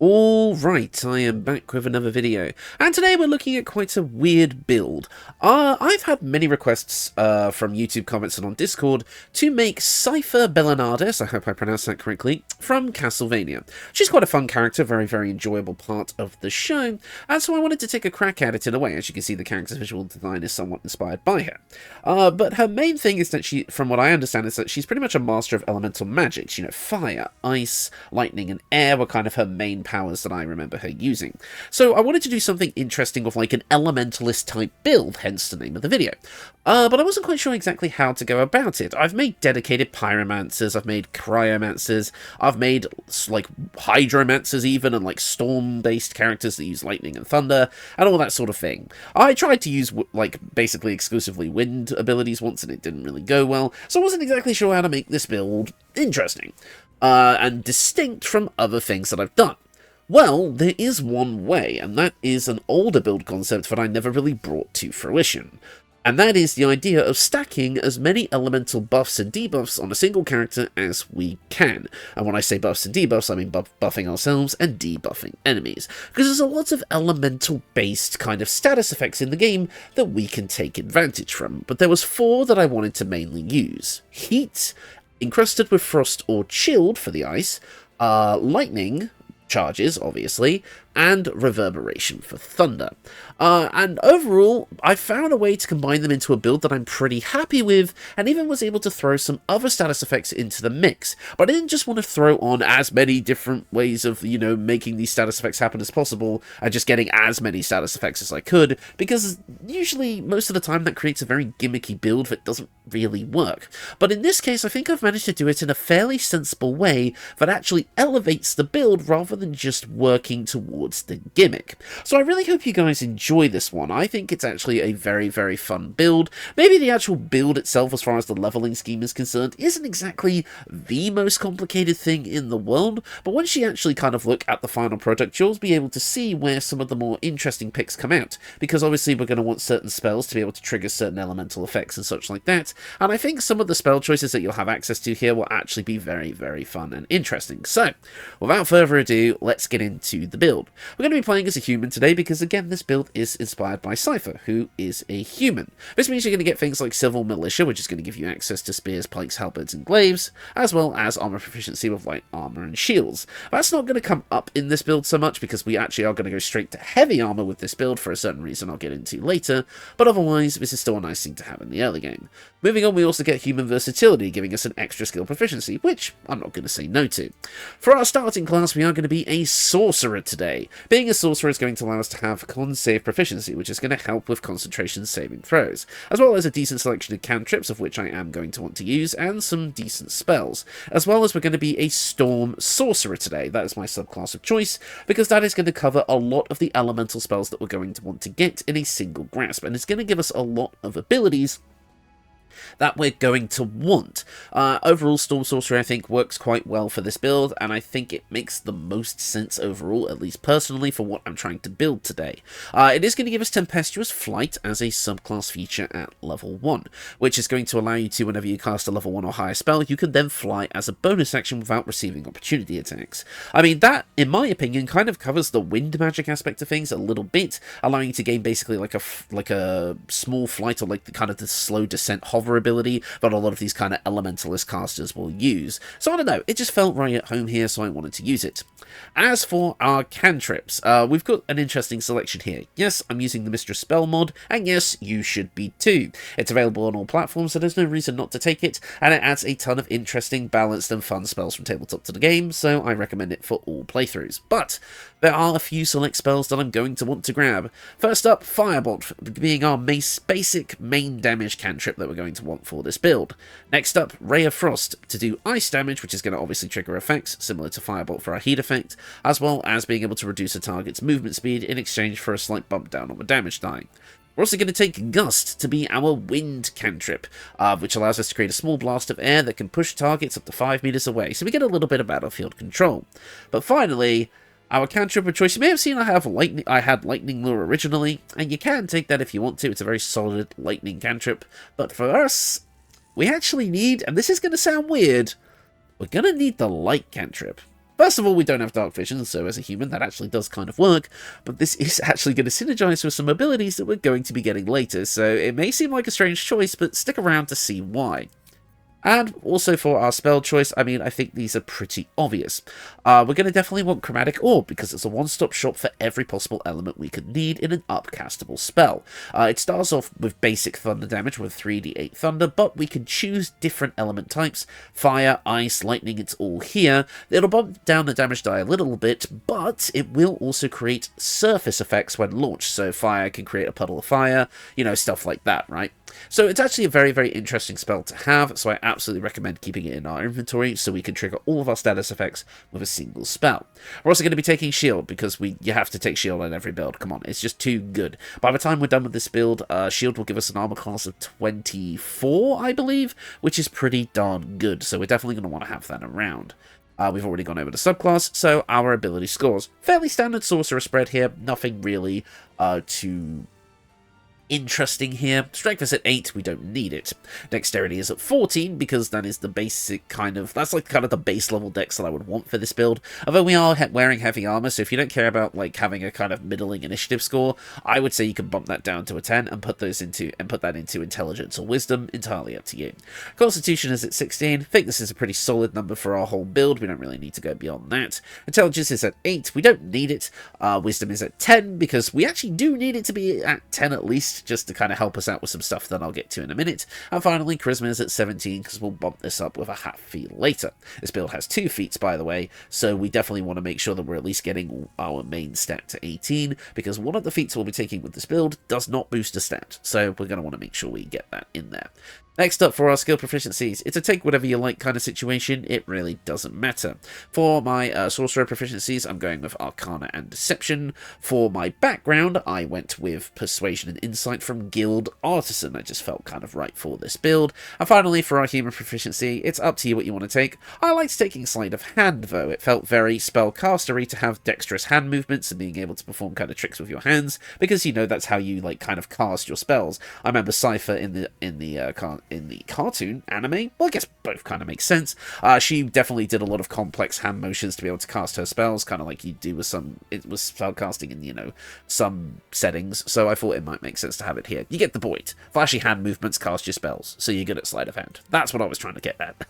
Alright, I am back with another video, and today we're looking at quite a weird build. I've had many requests from YouTube comments and on Discord to make Cypher Bellanades, I hope I pronounced that correctly, from Castlevania. She's quite a fun character, very enjoyable part of the show, and so I wanted to take a crack at it in a way. As you can see, the character's visual design is somewhat inspired by her. But her main thing is that she, from what I understand, is that she's pretty much a master of elemental magics. You know, fire, ice, lightning, and air were kind of her main powers that I remember her using. So I wanted to do something interesting with like an Elementalist type build, hence the name of the video. But I wasn't quite sure exactly how to go about it. I've made dedicated pyromancers, I've made cryomancers, I've made like hydromancers even, and like storm-based characters that use lightning and thunder, and all that sort of thing. I tried to use like basically exclusively wind abilities once and it didn't really go well, so I wasn't exactly sure how to make this build interesting and distinct from other things that I've done. Well, there is one way, and that is an older build concept that I never really brought to fruition. And that is the idea of stacking as many elemental buffs and debuffs on a single character as we can. And when I say buffs and debuffs, I mean buffing ourselves and debuffing enemies. Because there's a lot of elemental-based kind of status effects in the game that we can take advantage from. But there was 4 that I wanted to mainly use. Heat, encrusted with frost or chilled for the ice, lightning charges, obviously, and reverberation for thunder. And overall, I found a way to combine them into a build that I'm pretty happy with, and even was able to throw some other status effects into the mix. But I didn't just want to throw on as many different ways of, you know, making these status effects happen as possible, and just getting as many status effects as I could, because usually, most of the time, that creates a very gimmicky build that doesn't really work. But in this case, I think I've managed to do it in a fairly sensible way that actually elevates the build rather than just working towards the gimmick. So I really hope you guys enjoy this one. I think it's actually a very fun build. Maybe the actual build itself, as far as the leveling scheme is concerned, isn't exactly the most complicated thing in the world, but once you actually kind of look at the final product, you'll be able to see where some of the more interesting picks come out, because obviously we're going to want certain spells to be able to trigger certain elemental effects and such like that, and I think some of the spell choices that you'll have access to here will actually be very fun and interesting. So, without further ado, let's get into the build. We're going to be playing as a human today because, again, this build is inspired by Cypher, who is a human. This means you're going to get things like Civil Militia, which is going to give you access to spears, pikes, halberds, and glaives, as well as armor proficiency with light armor and shields. That's not going to come up in this build so much because we actually are going to go straight to heavy armor with this build for a certain reason I'll get into later, but otherwise this is still a nice thing to have in the early game. Moving on, we also get human versatility, giving us an extra skill proficiency, which I'm not going to say no to. For our starting class, we are going to be a Sorcerer today. Being a Sorcerer is going to allow us to have con save proficiency, which is going to help with concentration saving throws, as well as a decent selection of cantrips, of which I am going to want to use, and some decent spells, as well as we're going to be a Storm Sorcerer today. That is my subclass of choice, because that is going to cover a lot of the elemental spells that we're going to want to get in a single grasp, and it's going to give us a lot of abilities that we're going to want. Overall, Storm Sorcerer, I think, works quite well for this build, and I think it makes the most sense overall, at least personally, for what I'm trying to build today. It is going to give us Tempestuous Flight as a subclass feature at level 1, which is going to allow you to, whenever you cast a level 1 or higher spell, you can then fly as a bonus action without receiving opportunity attacks. I mean, that, in my opinion, kind of covers the wind magic aspect of things a little bit, allowing you to gain basically like a small flight, or like the kind of the slow descent hover ability that a lot of these kind of elementalist casters will use. So I don't know, it just felt right at home here, so I wanted to use it. As for our cantrips, we've got an interesting selection here. Yes, I'm using the Mistress Spell mod, and yes, you should be too. It's available on all platforms, so there's no reason not to take it, and it adds a ton of interesting, balanced, and fun spells from tabletop to the game, so I recommend it for all playthroughs. But there are a few select spells that I'm going to want to grab. First up, Firebolt, being our basic main damage cantrip that we're going to want for this build. Next up, Ray of Frost, to do ice damage, which is going to obviously trigger effects, similar to Firebolt for our heat effect, as well as being able to reduce a target's movement speed in exchange for a slight bump down on the damage die. We're also going to take Gust to be our wind cantrip, which allows us to create a small blast of air that can push targets up to 5 meters away, so we get a little bit of battlefield control. But finally, our cantrip of choice, you may have seen I had Lightning Lure originally, and you can take that if you want to. It's a very solid lightning cantrip. But for us, we actually need, and this is going to sound weird, we're going to need the light cantrip. First of all, we don't have dark vision, so as a human, that actually does kind of work, but this is actually going to synergize with some abilities that we're going to be getting later, so it may seem like a strange choice, but stick around to see why. And also for our spell choice, I mean, I think these are pretty obvious. We're going to definitely want Chromatic Orb, because it's a one-stop shop for every possible element we could need in an upcastable spell. It starts off with basic thunder damage with 3d8 thunder, but we can choose different element types. Fire, ice, lightning, it's all here. It'll bump down the damage die a little bit, but it will also create surface effects when launched. So fire can create a puddle of fire, you know, stuff like that, right? So it's actually a very, very interesting spell to have, so I absolutely recommend keeping it in our inventory so we can trigger all of our status effects with a single spell. We're also going to be taking shield, because you have to take shield on every build. Come on, it's just too good. By the time we're done with this build, shield will give us an armor class of 24, I believe, which is pretty darn good, so we're definitely going to want to have that around. We've already gone over the subclass, so our ability scores. Fairly standard sorcerer spread here, nothing really too interesting here. Strength is at 8, we don't need it. Dexterity is at 14, because that is the basic that's like kind of the base level dex that I would want for this build. Although we are wearing heavy armor, so if you don't care about like having a kind of middling initiative score, I would say you can bump that down to a 10 and put that into intelligence or wisdom, entirely up to you. Constitution is at 16. I think this is a pretty solid number for our whole build. We don't really need to go beyond that. Intelligence is at 8. We don't need it. Wisdom is at 10, because we actually do need it to be at 10 at least, just to kind of help us out with some stuff that I'll get to in a minute. And finally, Charisma is at 17, because we'll bump this up with a half feat later. This build has 2 feats, by the way, so we definitely want to make sure that we're at least getting our main stat to 18, because one of the feats we'll be taking with this build does not boost a stat, so we're going to want to make sure we get that in there. Next up, for our skill proficiencies, it's a take whatever you like kind of situation. It really doesn't matter. For my sorcerer proficiencies, I'm going with Arcana and Deception. For my background, I went with Persuasion and Insight from Guild Artisan. I just felt kind of right for this build. And finally, for our human proficiency, it's up to you what you want to take. I liked taking Sleight of Hand, though. It felt very spellcastery to have dexterous hand movements and being able to perform kind of tricks with your hands, because, you know, that's how you like kind of cast your spells. I remember Cypher in the cartoon anime, well, I guess both kind of make sense. She definitely did a lot of complex hand motions to be able to cast her spells, kind of like you do with it was spell casting in, you know, some settings, so I thought it might make sense to have it here. You get the point. Flashy hand movements cast your spells, so you're good at sleight of hand. That's what I was trying to get at.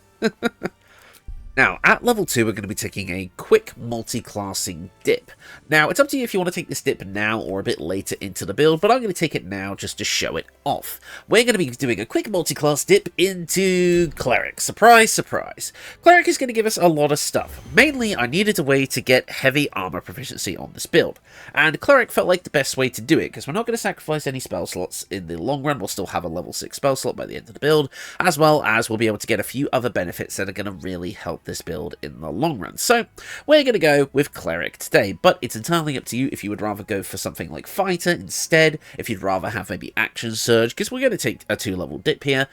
Now, at level 2, we're going to be taking a quick multi-classing dip. Now, it's up to you if you want to take this dip now or a bit later into the build, but I'm going to take it now just to show it off. We're going to be doing a quick multi-class dip into Cleric. Surprise, surprise. Cleric is going to give us a lot of stuff. Mainly, I needed a way to get heavy armor proficiency on this build, and Cleric felt like the best way to do it, because we're not going to sacrifice any spell slots in the long run. We'll still have a level 6 spell slot by the end of the build, as well as we'll be able to get a few other benefits that are going to really help this build in the long run. So we're going to go with Cleric today, but it's entirely up to you if you would rather go for something like Fighter instead, if you'd rather have maybe Action Surge, because we're going to take a 2-level dip here.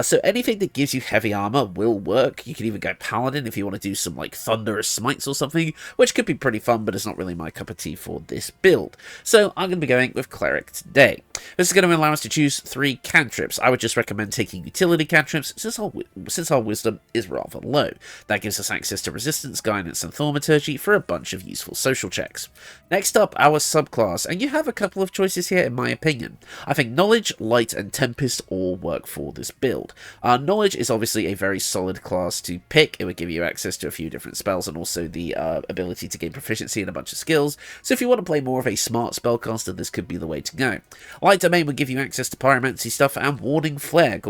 So anything that gives you heavy armor will work. You can even go Paladin if you want to do some like Thunderous Smites or something, which could be pretty fun, but it's not really my cup of tea for this build. So I'm going to be going with Cleric today. This is going to allow us to choose 3 cantrips. I would just recommend taking utility cantrips since our wisdom is rather low. That gives us access to resistance, guidance, and thaumaturgy for a bunch of useful social checks. Next up, our subclass, and you have a couple of choices here in my opinion. I think Knowledge, Light, and Tempest all work for this build. Knowledge is obviously a very solid class to pick. It would give you access to a few different spells and also the ability to gain proficiency in a bunch of skills, so if you want to play more of a smart spellcaster, this could be the way to go. Light Domain would give you access to pyromancy stuff and Warding Flare,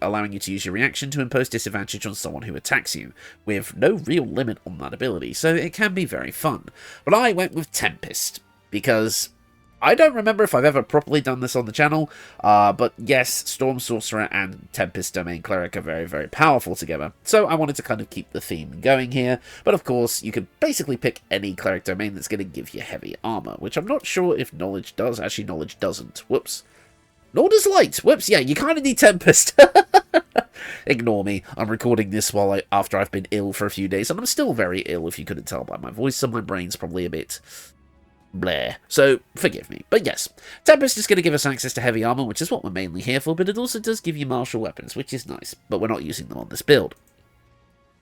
allowing you to use your reaction to impose disadvantage on someone who attacks you, with no real limit on that ability, so it can be very fun. But I went with Tempest, because I don't remember if I've ever properly done this on the channel, but yes, Storm Sorcerer and Tempest Domain Cleric are very, very powerful together, so I wanted to kind of keep the theme going here, but of course, you could basically pick any Cleric Domain that's going to give you heavy armor, which I'm not sure if Knowledge does. Actually, Knowledge doesn't. Whoops. Nor does Light. Whoops, yeah, you kind of need Tempest. Ignore me. I'm recording this after I've been ill for a few days, and I'm still very ill if you couldn't tell by my voice, so my brain's probably a bit bleh. So, forgive me. But yes, Tempest is going to give us access to heavy armor, which is what we're mainly here for, but it also does give you martial weapons, which is nice, but we're not using them on this build.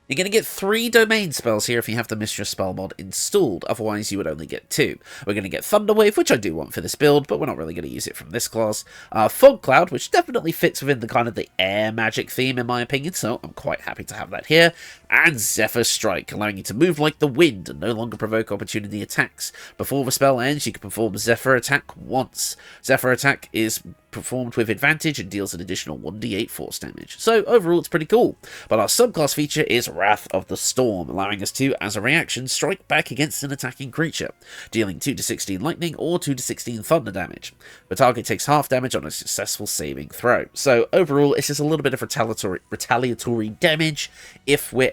You're going to get 3 domain spells here if you have the Mistress spell mod installed, otherwise you would only get 2. We're going to get Thunderwave, which I do want for this build, but we're not really going to use it from this class. Fog Cloud, which definitely fits within the kind of the air magic theme in my opinion, so I'm quite happy to have that here. And Zephyr Strike, allowing you to move like the wind and no longer provoke opportunity attacks. Before the spell ends, you can perform Zephyr Attack once. Zephyr Attack is performed with advantage and deals an additional 1d8 force damage. So overall it's pretty cool. But our subclass feature is Wrath of the Storm, allowing us to, as a reaction, strike back against an attacking creature, dealing 2d16 lightning or 2d16 thunder damage. The target takes half damage on a successful saving throw. So overall it's just a little bit of retaliatory damage if we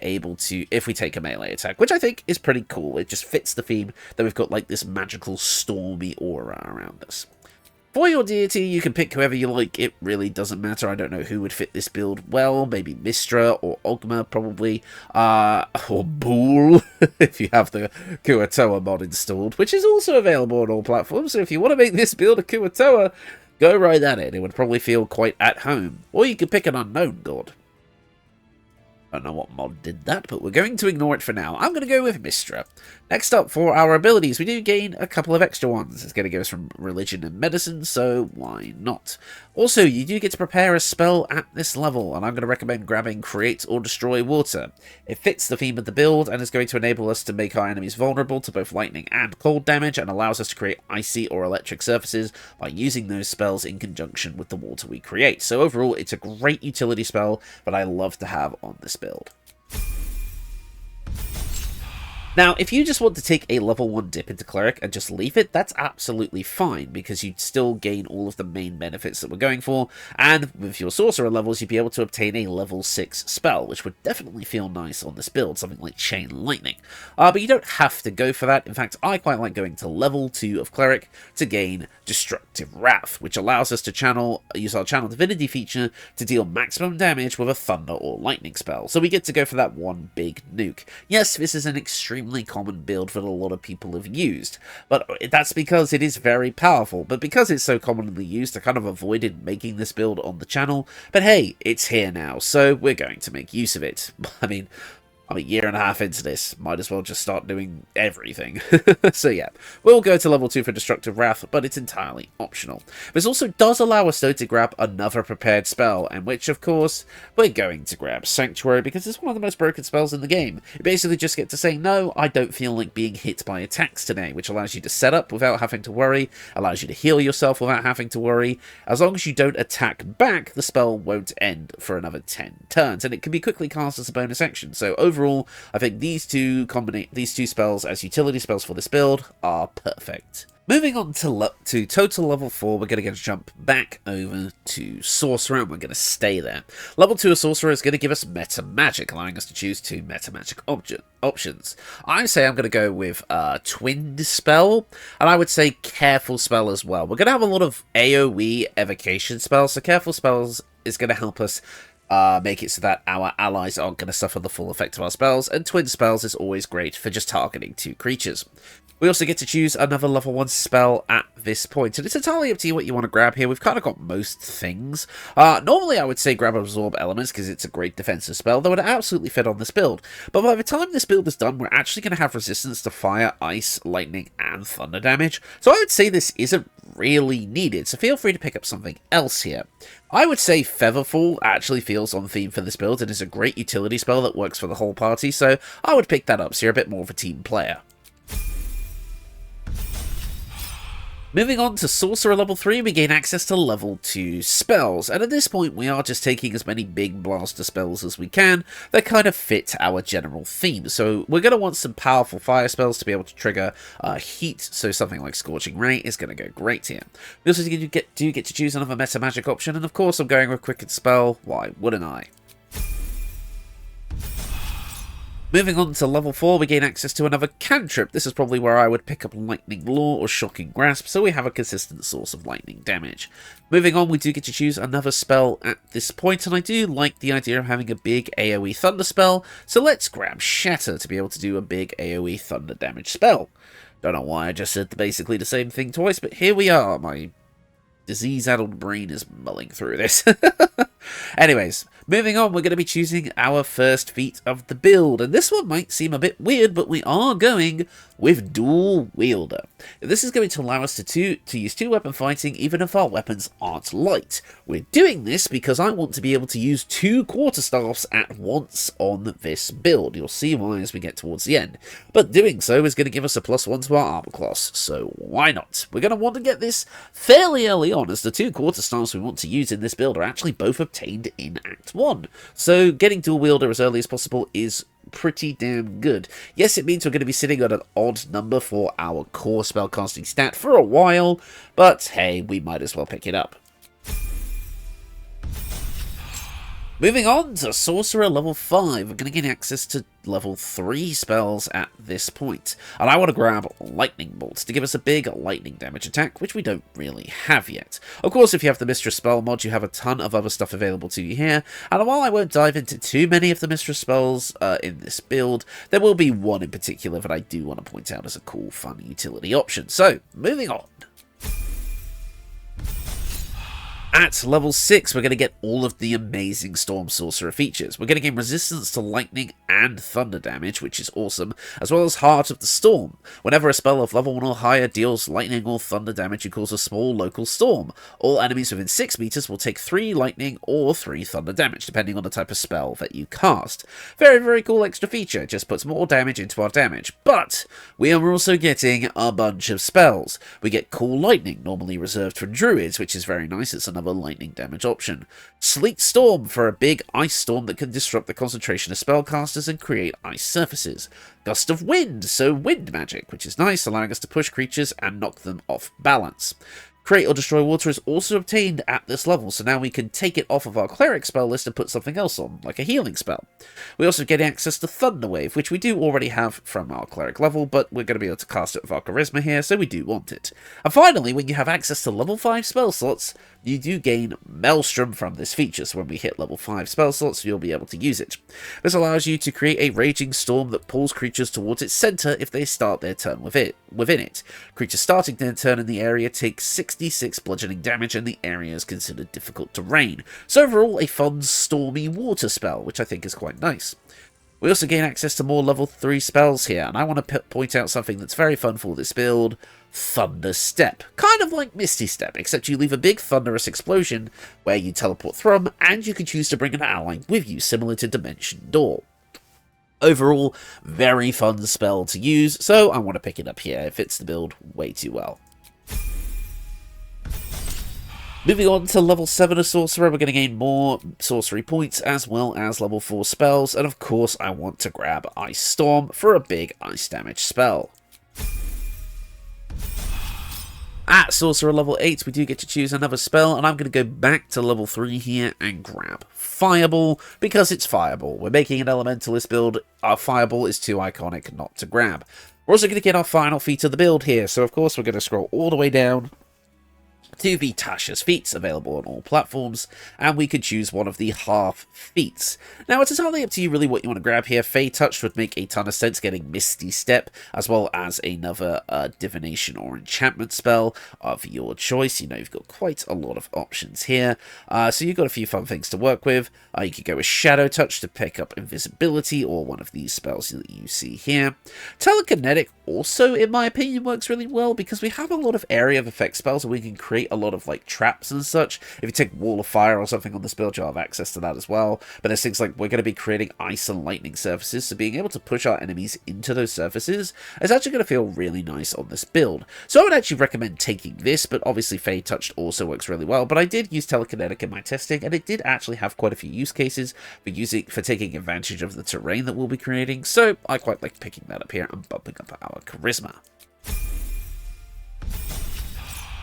take a melee attack, which I think is pretty cool. It just fits the theme that we've got like this magical stormy aura around us. For your deity, you can pick whoever you like, it really doesn't matter. I don't know who would fit this build well, maybe Mistra or Ogma probably, or Bool, if you have the Kuatoa mod installed, which is also available on all platforms, so if you want to make this build a Kuatoa, go right at it, it would probably feel quite at home. Or you could pick an unknown god. I don't know what mod did that, but we're going to ignore it for now. I'm going to go with Mistra. Next up, for our abilities, we do gain a couple of extra ones. It's going to go us from religion and medicine, so why not? Also, you do get to prepare a spell at this level, and I'm going to recommend grabbing Create or Destroy Water. It fits the theme of the build, and is going to enable us to make our enemies vulnerable to both lightning and cold damage, and allows us to create icy or electric surfaces by using those spells in conjunction with the water we create. So overall, it's a great utility spell that I love to have on this build. Now, if you just want to take a level 1 dip into Cleric and just leave it, that's absolutely fine, because you'd still gain all of the main benefits that we're going for, and with your Sorcerer levels, you'd be able to obtain a level 6 spell, which would definitely feel nice on this build, something like Chain Lightning. But you don't have to go for that. In fact, I quite like going to level 2 of Cleric to gain Destructive Wrath, which allows us to use our Channel Divinity feature to deal maximum damage with a Thunder or Lightning spell. So we get to go for that one big nuke. Yes, this is an extremely common build that a lot of people have used, but that's because it is very powerful. But because it's so commonly used, I kind of avoided making this build on the channel. But hey, it's here now, so we're going to make use of it. I mean, I'm a year and a half into this, might as well just start doing everything. So yeah, we'll go to level 2 for Destructive Wrath, but it's entirely optional. This also does allow us though to grab another prepared spell, and which of course, we're going to grab Sanctuary, because it's one of the most broken spells in the game. You basically just get to say, no, I don't feel like being hit by attacks today, which allows you to set up without having to worry, allows you to heal yourself without having to worry. As long as you don't attack back, the spell won't end for another 10 turns, and it can be quickly cast as a bonus action. So overall, I think these two spells as utility spells for this build are perfect. Moving on to total level 4, we're going to jump back over to Sorcerer, and we're going to stay there. Level 2 of Sorcerer is going to give us Meta Magic, allowing us to choose 2 Meta Magic options. I say I'm going to go with Twin Dispel, and I would say Careful Spell as well. We're going to have a lot of AoE evocation spells, so Careful Spells is going to help us make it so that our allies aren't going to suffer the full effect of our spells, and Twin Spells is always great for just targeting 2 creatures. We also get to choose another level 1 spell at this point, and it's entirely up to you what you want to grab here. We've kind of got most things. Normally I would say grab Absorb Elements, because it's a great defensive spell, though it would absolutely fit on this build. But by the time this build is done, we're actually going to have resistance to fire, ice, lightning, and thunder damage, so I would say this isn't really needed, so feel free to pick up something else here. I would say Featherfall actually feels on theme for this build and is a great utility spell that works for the whole party, so I would pick that up so you're a bit more of a team player. Moving on to Sorcerer level 3, we gain access to level 2 spells, and at this point we are just taking as many big blaster spells as we can that kind of fit our general theme. So we're going to want some powerful fire spells to be able to trigger heat, so something like Scorching Ray is going to go great here. We also do get to choose another Meta Magic option, and of course I'm going with Quicken Spell, why wouldn't I? Moving on to level 4, we gain access to another cantrip. This is probably where I would pick up Lightning Lure or Shocking Grasp, so we have a consistent source of lightning damage. Moving on, we do get to choose another spell at this point, and I do like the idea of having a big AoE Thunder spell, so let's grab Shatter to be able to do a big AoE Thunder damage spell. Don't know why I just said basically the same thing twice, but here we are. My disease-addled brain is mulling through this. Anyways, moving on, we're going to be choosing our first feat of the build, and this one might seem a bit weird, but we are going with dual wielder. This is going to allow us to use two-weapon fighting even if our weapons aren't light. We're doing this because I want to be able to use 2 quarterstaffs at once on this build. You'll see why as we get towards the end. But doing so is going to give us a +1 to our armor class, so why not? We're going to want to get this fairly early on, as the 2 quarterstaffs we want to use in this build are actually both obtained in Act 1. So getting dual wielder as early as possible is pretty damn good. Yes, it means we're going to be sitting at an odd number for our core spellcasting stat for a while, but hey, we might as well pick it up. Moving on to Sorcerer level 5, we're going to gain access to level 3 spells at this point. And I want to grab Lightning Bolts to give us a big lightning damage attack, which we don't really have yet. Of course, if you have the Mistress spell mod, you have a ton of other stuff available to you here. And while I won't dive into too many of the Mistress spells in this build, there will be one in particular that I do want to point out as a cool, fun utility option. So, moving on. At level 6, we're going to get all of the amazing Storm Sorcerer features. We're going to gain resistance to lightning and thunder damage, which is awesome, as well as Heart of the Storm. Whenever a spell of level 1 or higher deals lightning or thunder damage, you cause a small local storm. All enemies within 6 meters will take 3 lightning or 3 thunder damage, depending on the type of spell that you cast. Very, very cool extra feature, just puts more damage into our damage. But we are also getting a bunch of spells. We get Cool Lightning, normally reserved for druids, which is very nice. It's another lightning damage option. Sleet Storm for a big ice storm that can disrupt the concentration of spellcasters and create ice surfaces. Gust of Wind, so wind magic, which is nice, allowing us to push creatures and knock them off balance. Create or Destroy Water is also obtained at this level, so now we can take it off of our Cleric spell list and put something else on, like a healing spell. We also get access to Thunder Wave, which we do already have from our Cleric level, but we're going to be able to cast it with our Charisma here, so we do want it. And finally, when you have access to level 5 spell slots, you do gain Maelstrom from this feature, so when we hit level 5 spell slots, you'll be able to use it. This allows you to create a Raging Storm that pulls creatures towards its center if they start their turn within it. Creatures starting their turn in the area take 66 bludgeoning damage, and the area is considered difficult terrain. So overall, a fun, stormy water spell, which I think is quite nice. We also gain access to more level 3 spells here, and I want to point out something that's very fun for this build. Thunder Step. Kind of like Misty Step, except you leave a big thunderous explosion where you teleport from, and you can choose to bring an ally with you, similar to Dimension Door. Overall, very fun spell to use, so I want to pick it up here. It fits the build way too well. Moving on to level 7 of Sorcerer, we're going to gain more sorcery points as well as level 4 spells, and of course I want to grab Ice Storm for a big ice damage spell. At Sorcerer level 8, we do get to choose another spell, and I'm going to go back to level 3 here and grab Fireball, because it's Fireball. We're making an Elementalist build. Our Fireball is too iconic not to grab. We're also going to get our final feat of the build here, so of course we're going to scroll all the way down to the Tasha's Feats, available on all platforms, and we could choose one of the half feats. Now, it's entirely up to you really what you want to grab here. Fey Touch would make a ton of sense, getting Misty Step, as well as another divination or enchantment spell of your choice. You know, you've got quite a lot of options here, so you've got a few fun things to work with. You could go with Shadow Touch to pick up invisibility, or one of these spells that you see here. Telekinetic also, in my opinion, works really well, because we have a lot of area of effect spells, and we can create a lot of like traps and such. If you take Wall of Fire or something on this build, you'll have access to that as well. But there's things like we're going to be creating ice and lightning surfaces, so being able to push our enemies into those surfaces is actually going to feel really nice on this build. So I would actually recommend taking this, but obviously Fey Touched also works really well. But I did use Telekinetic in my testing, and it did actually have quite a few use cases for taking advantage of the terrain that we'll be creating. So I quite like picking that up here and bumping up our Charisma.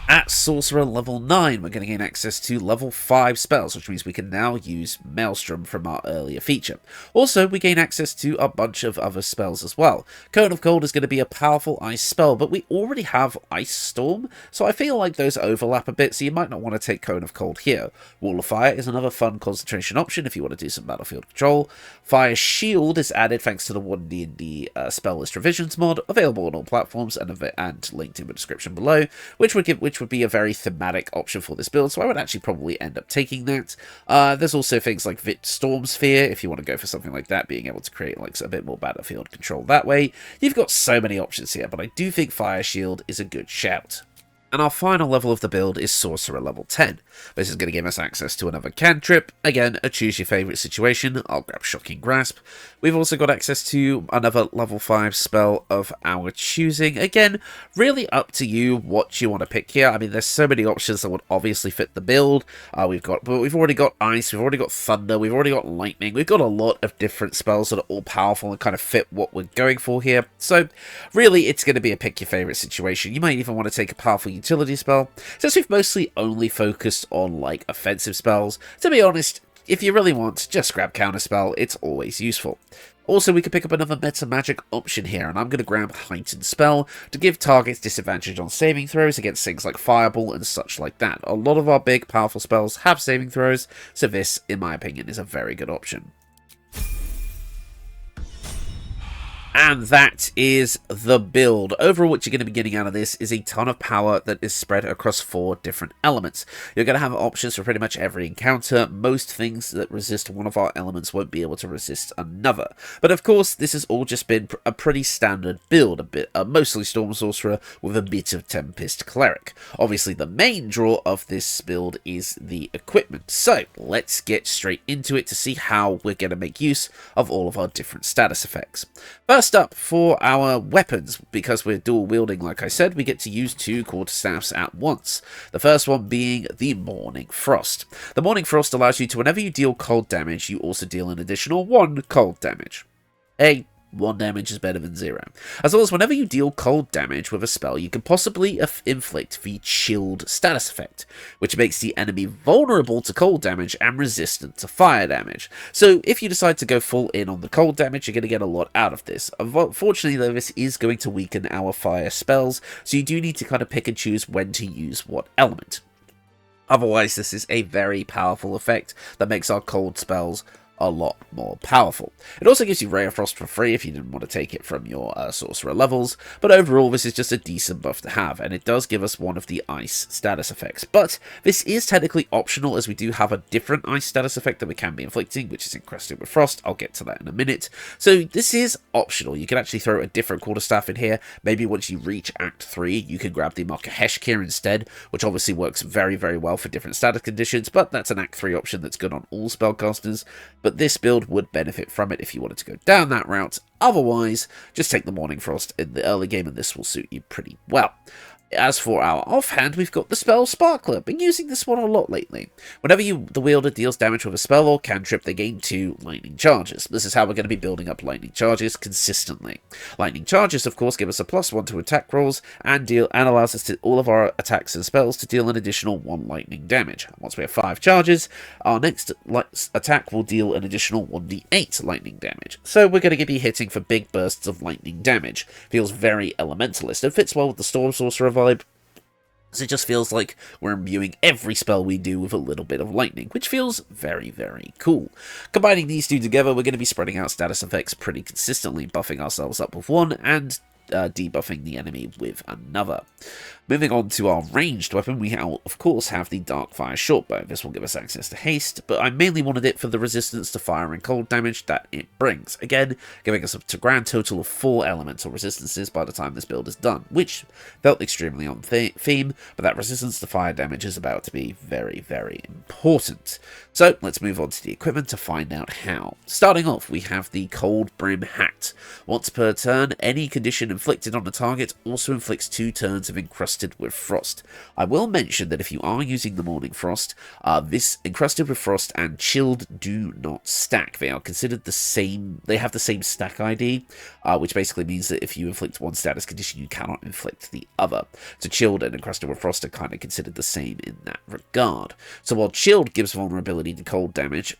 At Sorcerer level 9, we're going to gain access to level 5 spells, which means we can now use Maelstrom from our earlier feature. Also, we gain access to a bunch of other spells as well. Cone of Cold is going to be a powerful ice spell, but we already have Ice Storm, so I feel like those overlap a bit, so you might not want to take Cone of Cold here. Wall of Fire is another fun concentration option if you want to do some battlefield control. Fire Shield is added thanks to the 1D&D spell list revisions mod, available on all platforms and linked in the description below, which which would be a very thematic option for this build, so I would actually probably end up taking that. There's also things like Storm Sphere, if you want to go for something like that, being able to create like a bit more battlefield control that way. You've got so many options here, but I do think Fire Shield is a good shout. And our final level of the build is Sorcerer level 10. This is going to give us access to another cantrip. Again, a choose your favourite situation. I'll grab Shocking Grasp. We've also got access to another level 5 spell of our choosing. Again, really up to you what you want to pick here. I mean, there's so many options that would obviously fit the build. We've already got Ice, we've already got Thunder, we've already got Lightning. We've got a lot of different spells that are all powerful and kind of fit what we're going for here. So, really, it's going to be a pick your favourite situation. You might even want to take a powerful utility spell. Since we've mostly only focused on like offensive spells, to be honest, if you really want, just grab Counterspell, it's always useful. Also, we could pick up another meta magic option here, and I'm going to grab Heightened Spell to give targets disadvantage on saving throws against things like Fireball and such like that. A lot of our big powerful spells have saving throws, so this, in my opinion, is a very good option. And that is the build. Overall, what you're going to be getting out of this is a ton of power that is spread across 4 different elements. You're going to have options for pretty much every encounter. Most things that resist one of our elements won't be able to resist another. But of course, this has all just been a pretty standard build, mostly Storm Sorcerer with a bit of Tempest Cleric. Obviously, the main draw of this build is the equipment. So, let's get straight into it to see how we're going to make use of all of our different status effects. First up, for our weapons, because we're dual wielding, like I said, we get to use 2 quarterstaffs at once. The first one being the Morning Frost. The Morning Frost allows you to, whenever you deal cold damage, you also deal an additional 1 cold damage. 1 damage is better than 0. As well as whenever you deal cold damage with a spell, you can possibly inflict the chilled status effect, which makes the enemy vulnerable to cold damage and resistant to fire damage. So if you decide to go full in on the cold damage, you're going to get a lot out of this. Unfortunately though, this is going to weaken our fire spells, so you do need to kind of pick and choose when to use what element. Otherwise, this is a very powerful effect that makes our cold spells a lot more powerful. It also gives you Ray of Frost for free if you didn't want to take it from your Sorcerer levels, but overall this is just a decent buff to have, and it does give us one of the Ice status effects. But this is technically optional, as we do have a different Ice status effect that we can be inflicting, which is Encrusted with Frost. I'll get to that in a minute. So this is optional. You can actually throw a different quarterstaff in here. Maybe once you reach Act 3, you can grab the Heshkir instead, which obviously works very, very well for different status conditions, but that's an Act 3 option that's good on all spellcasters. But this build would benefit from it if you wanted to go down that route. Otherwise, just take the Morning Frost in the early game and this will suit you pretty well. As for our offhand, we've got the spell Sparkler. Been using this one a lot lately. Whenever the wielder deals damage with a spell or cantrip, they gain 2 lightning charges. This is how we're going to be building up lightning charges consistently. Lightning charges, of course, give us a +1 to attack rolls and allows us to all of our attacks and spells to deal an additional 1 lightning damage. Once we have 5 charges, our next attack will deal an additional 1d8 lightning damage. So we're going to be hitting for big bursts of lightning damage. Feels very Elementalist and fits well with the Storm Sorcerer vibe. So it just feels like we're imbuing every spell we do with a little bit of lightning, which feels very, very cool. Combining these 2 together, we're going to be spreading out status effects pretty consistently, buffing ourselves up with 1 and debuffing the enemy with another. Moving on to our ranged weapon, we of course have the Darkfire Shortbow. This will give us access to haste, but I mainly wanted it for the resistance to fire and cold damage that it brings. Again, giving us a grand total of 4 elemental resistances by the time this build is done, which felt extremely on theme, but that resistance to fire damage is about to be very, very important. So let's move on to the equipment to find out how. Starting off, we have the Cold Brim Hat. Once per turn, any condition inflicted on the target also inflicts 2 turns of Encrusted with Frost. I will mention that if you are using the Morning Frost, this Encrusted with Frost and Chilled do not stack. They are considered the same, they have the same stack ID, which basically means that if you inflict one status condition, you cannot inflict the other. So Chilled and Encrusted with Frost are kind of considered the same in that regard. So while Chilled gives vulnerability to cold damage,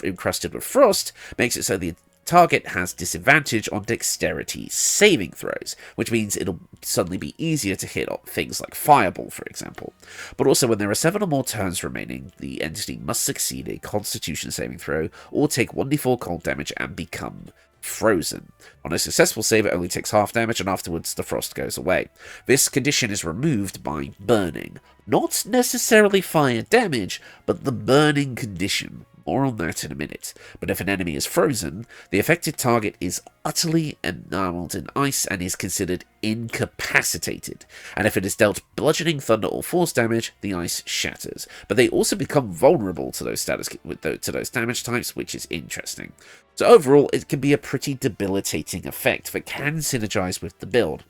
Encrusted with Frost makes it so the target has disadvantage on dexterity saving throws, which means it'll suddenly be easier to hit things like Fireball, for example. But also, when there are 7 or more turns remaining, the entity must succeed a Constitution saving throw or take 1d4 cold damage and become frozen. On a successful save, it only takes half damage, and afterwards the frost goes away. This condition is removed by burning. Not necessarily fire damage, but the burning condition. More on that in a minute. But if an enemy is frozen, the affected target is utterly enameled in ice and is considered incapacitated. And if it is dealt bludgeoning, thunder, or force damage, the ice shatters. But they also become vulnerable to those damage types, which is interesting. So overall, it can be a pretty debilitating effect that can synergize with the build.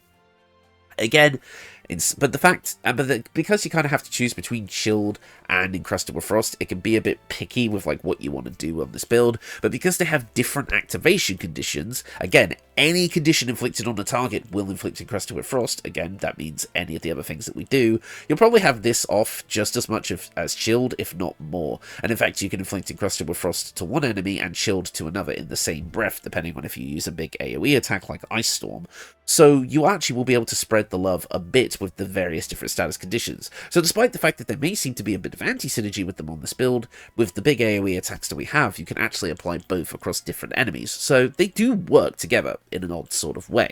Again, because you kind of have to choose between chilled and encrusted with frost, it can be a bit picky with like what you want to do on this build. But because they have different activation conditions, again, any condition inflicted on a target will inflict encrusted with frost. Again, that means any of the other things that we do. You'll probably have this off just as much as chilled, if not more. And in fact, you can inflict encrusted with frost to one enemy and chilled to another in the same breath, depending on if you use a big AoE attack like Ice Storm. So you actually will be able to spread the love a bit with the various different status conditions. So despite the fact that there may seem to be a bit of anti-synergy with them on this build, with the big AoE attacks that we have, you can actually apply both across different enemies. So they do work together in an odd sort of way.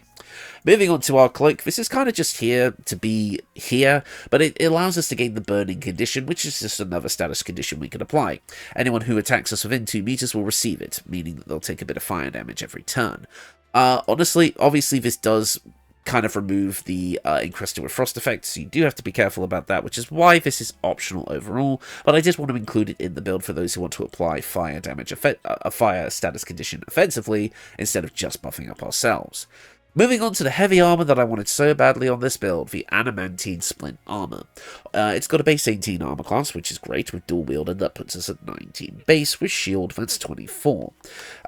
Moving on to our cloak, this is kind of just here to be here, but it allows us to gain the burning condition, which is just another status condition we can apply. Anyone who attacks us within 2 meters will receive it, meaning that they'll take a bit of fire damage every turn. Obviously this does kind of remove the encrusted with frost effect, so you do have to be careful about that, which is why this is optional overall, but I just want to include it in the build for those who want to apply fire damage a fire status condition offensively instead of just buffing up ourselves. Moving on to the heavy armor that I wanted so badly on this build, the Adamantine Splint Armor. It's got a base 18 armor class, which is great, with dual wielder, that puts us at 19 base, with shield, that's 24.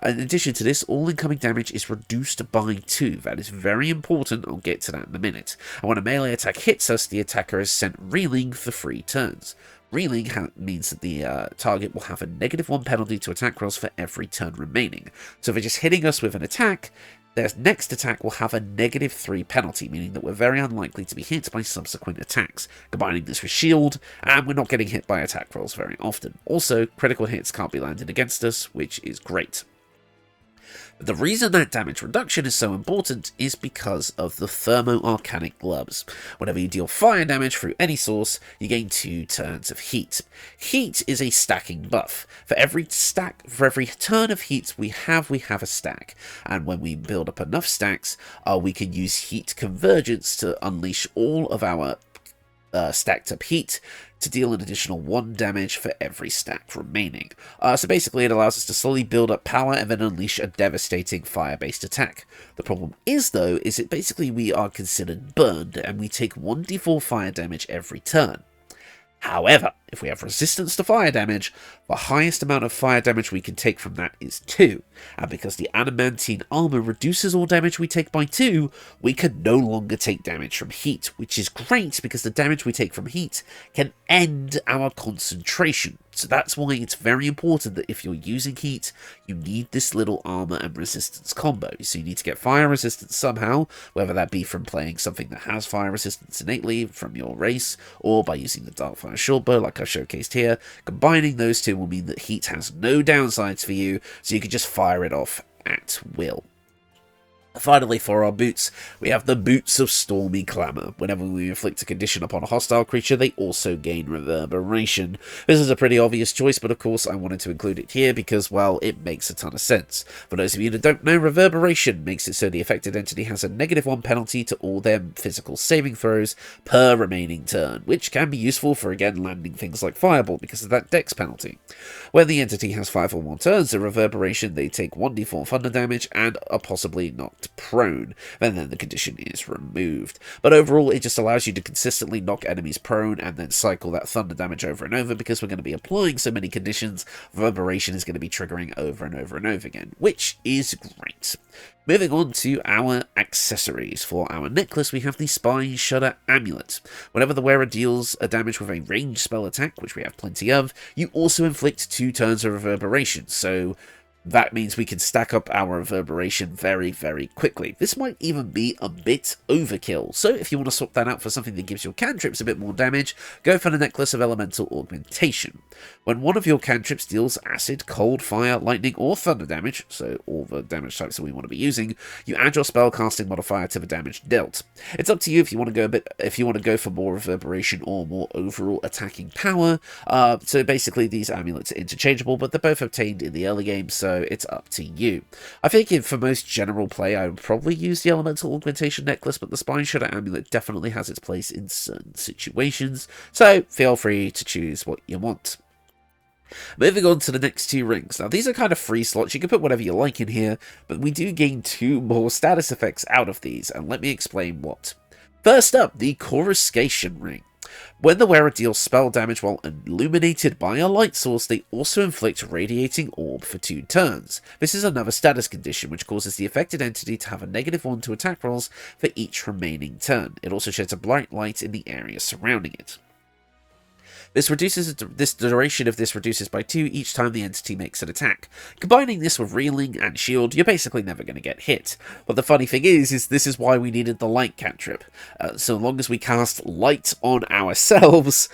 In addition to this, all incoming damage is reduced by 2. That is very important, I'll get to that in a minute. And when a melee attack hits us, the attacker is sent reeling for 3 turns. Reeling means that the target will have a -1 penalty to attack rolls for every turn remaining. So if they're just hitting us with an attack, their next attack will have a -3 penalty, meaning that we're very unlikely to be hit by subsequent attacks. Combining this with shield, and we're not getting hit by attack rolls very often. Also, critical hits can't be landed against us, which is great. But the reason that damage reduction is so important is because of the thermo-arcanic gloves. Whenever you deal fire damage through any source, you gain 2 turns of heat. Heat is a stacking buff. For every turn of heat we have a stack. And when we build up enough stacks, we can use heat convergence to unleash all of our stacked up heat to deal an additional 1 damage for every stack remaining. So basically it allows us to slowly build up power and then unleash a devastating fire-based attack. The problem is, though, is that basically we are considered burned and we take 1d4 fire damage every turn. However, if we have resistance to fire damage, the highest amount of fire damage we can take from that is 2, and because the adamantine armor reduces all damage we take by 2, we can no longer take damage from heat, which is great because the damage we take from heat can end our concentration. So that's why it's very important that if you're using heat, you need this little armor and resistance combo. So you need to get fire resistance somehow, whether that be from playing something that has fire resistance innately from your race, or by using the Darkfire Shortbow like I've showcased here. Combining those two will mean that heat has no downsides for you, so you can just fire it off at will. Finally, for our boots, we have the Boots of Stormy Clamour. Whenever we inflict a condition upon a hostile creature, they also gain Reverberation. This is a pretty obvious choice, but of course I wanted to include it here because, well, it makes a ton of sense. For those of you that don't know, Reverberation makes it so the affected entity has a -1 penalty to all their physical saving throws per remaining turn, which can be useful for, again, landing things like Fireball because of that dex penalty. When the entity has 5 or more turns of Reverberation, they take 1d4 thunder damage and are possibly knocked prone, and then the condition is removed. But overall, it just allows you to consistently knock enemies prone and then cycle that thunder damage over and over because we're going to be applying so many conditions. Reverberation is going to be triggering over and over and over again, which is great. Moving on to our accessories. For our necklace, we have the Spy Shudder Amulet. Whenever the wearer deals a damage with a ranged spell attack, which we have plenty of, you also inflict 2 turns of Reverberation, so that means we can stack up our reverberation very, very quickly. This might even be a bit overkill, so if you want to swap that out for something that gives your cantrips a bit more damage, go for the Necklace of Elemental Augmentation. When one of your cantrips deals acid, cold, fire, lightning, or thunder damage, so all the damage types that we want to be using, you add your spellcasting modifier to the damage dealt. It's up to you if you want to go for more reverberation or more overall attacking power. So basically these amulets are interchangeable, but they're both obtained in the early game, so it's up to you. I think for most general play, I would probably use the Elemental Augmentation Necklace, but the Spine Shredder Amulet definitely has its place in certain situations, so feel free to choose what you want. Moving on to the next two rings. Now, these are kind of free slots. You can put whatever you like in here, but we do gain 2 more status effects out of these, and let me explain what. First up, the Coruscation Ring. When the wearer deals spell damage while illuminated by a light source, they also inflict Radiating Orb for 2 turns. This is another status condition, which causes the affected entity to have a -1 to attack rolls for each remaining turn. It also sheds a bright light in the area surrounding it. This duration of this reduces by 2 each time the entity makes an attack. Combining this with Reeling and Shield, you're basically never going to get hit. But the funny thing is this is why we needed the Light cantrip. So long as we cast Light on ourselves,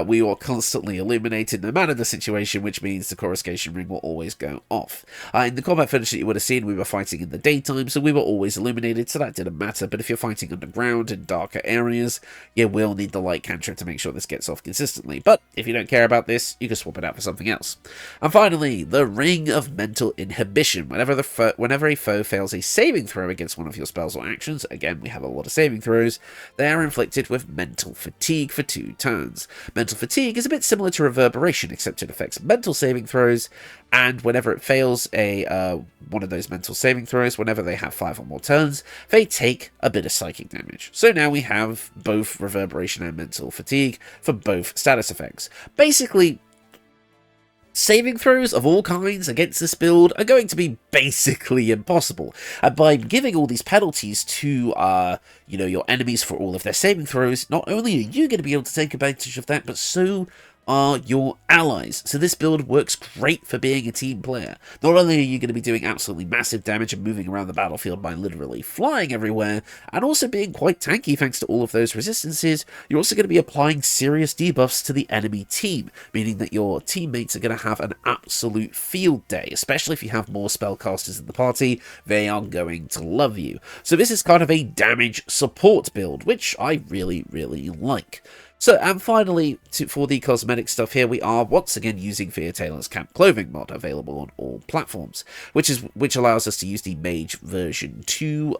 we are constantly illuminated no matter the situation, which means the Coruscation Ring will always go off. In the combat footage that you would have seen, we were fighting in the daytime, so we were always illuminated, so that didn't matter. But if you're fighting underground in darker areas, you will need the Light cantrip to make sure this gets off consistently. But if you don't care about this, you can swap it out for something else. And finally, the Ring of Mental Inhibition. Whenever a foe fails a saving throw against one of your spells or actions, again, we have a lot of saving throws, they are inflicted with Mental Fatigue for 2 turns. Mental Fatigue is a bit similar to Reverberation, except it affects mental saving throws, and whenever it fails one of those mental saving throws, whenever they have 5 or more turns, they take a bit of psychic damage. So now we have both Reverberation and Mental Fatigue for both status effects. Basically, saving throws of all kinds against this build are going to be basically impossible, and by giving all these penalties to your enemies for all of their saving throws, not only are you going to be able to take advantage of that, but so are your allies. So this build works great for being a team player. Not only are you going to be doing absolutely massive damage and moving around the battlefield by literally flying everywhere, and also being quite tanky thanks to all of those resistances, you're also going to be applying serious debuffs to the enemy team, meaning that your teammates are going to have an absolute field day, especially if you have more spellcasters in the party. They are going to love you. So this is kind of a damage support build, which I really, really like. So, and finally, for the cosmetic stuff here, we are once again using Thea Taylor's Camp Clothing mod, available on all platforms, which allows us to use the Mage version 2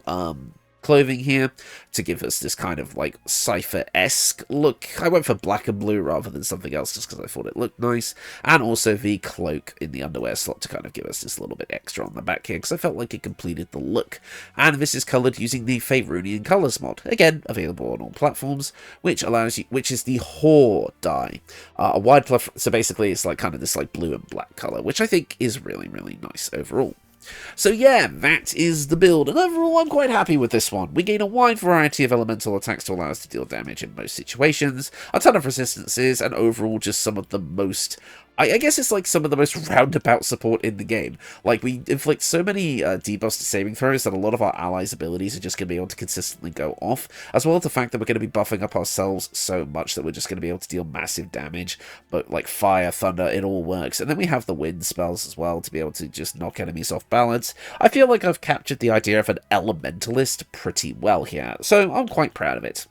clothing here to give us this kind of like Cypher-esque look. I went for black and blue rather than something else just because I thought it looked nice, and also the cloak in the underwear slot to kind of give us this little bit extra on the back here because I felt like it completed the look. And this is coloured using the Faerunian Colours mod, again available on all platforms, which is the Whore dye, so basically it's like kind of this like blue and black colour, which I think is really, really nice overall. So yeah, that is the build, and overall I'm quite happy with this one. We gain a wide variety of elemental attacks to allow us to deal damage in most situations, a ton of resistances, and overall just some of the most... I guess it's like some of the most roundabout support in the game. Like, we inflict so many debuffs to saving throws that a lot of our allies' abilities are just going to be able to consistently go off, as well as the fact that we're going to be buffing up ourselves so much that we're just going to be able to deal massive damage. But like fire, thunder, it all works. And then we have the wind spells as well to be able to just knock enemies off balance. I feel like I've captured the idea of an elementalist pretty well here, so I'm quite proud of it.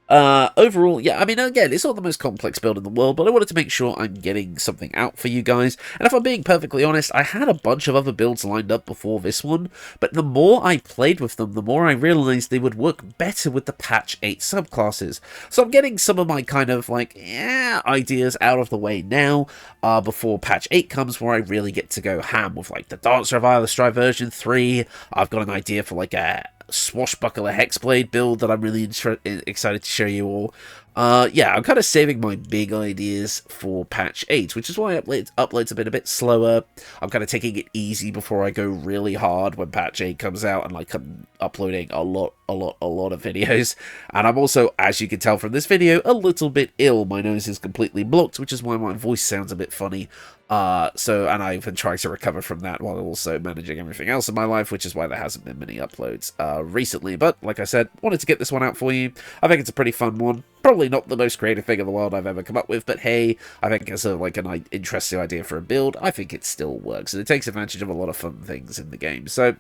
Overall, yeah, I mean, again, it's not the most complex build in the world, but I wanted to make sure I'm getting something out for you guys, and if I'm being perfectly honest, I had a bunch of other builds lined up before this one, but the more I played with them, the more I realized they would work better with the patch 8 subclasses, so I'm getting some of my kind of, like, ideas out of the way now, before patch 8 comes, where I really get to go ham with, like, the Dancer of Ilistride version 3, I've got an idea for, like, a Swashbuckler Hexblade build that I'm really excited to show you all. Yeah, I'm kind of saving my big ideas for patch 8, which is why uploads have been a bit slower. I'm kind of taking it easy before I go really hard when patch 8 comes out, and like I'm uploading a lot of videos. And I'm also, as you can tell from this video, a little bit ill. My nose is completely blocked, which is why my voice sounds a bit funny. And I've been trying to recover from that while also managing everything else in my life, which is why there hasn't been many uploads recently. But like I said, wanted to get this one out for you. I think it's a pretty fun one. Probably not the most creative thing in the world I've ever come up with, but hey, I think as an interesting idea for a build, I think it still works, and it takes advantage of a lot of fun things in the game. So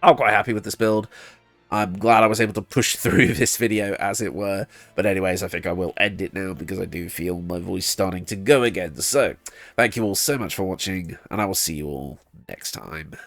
I'm quite happy with this build. I'm glad I was able to push through this video, as it were. But anyways, I think I will end it now because I do feel my voice starting to go again. So, thank you all so much for watching, and I will see you all next time.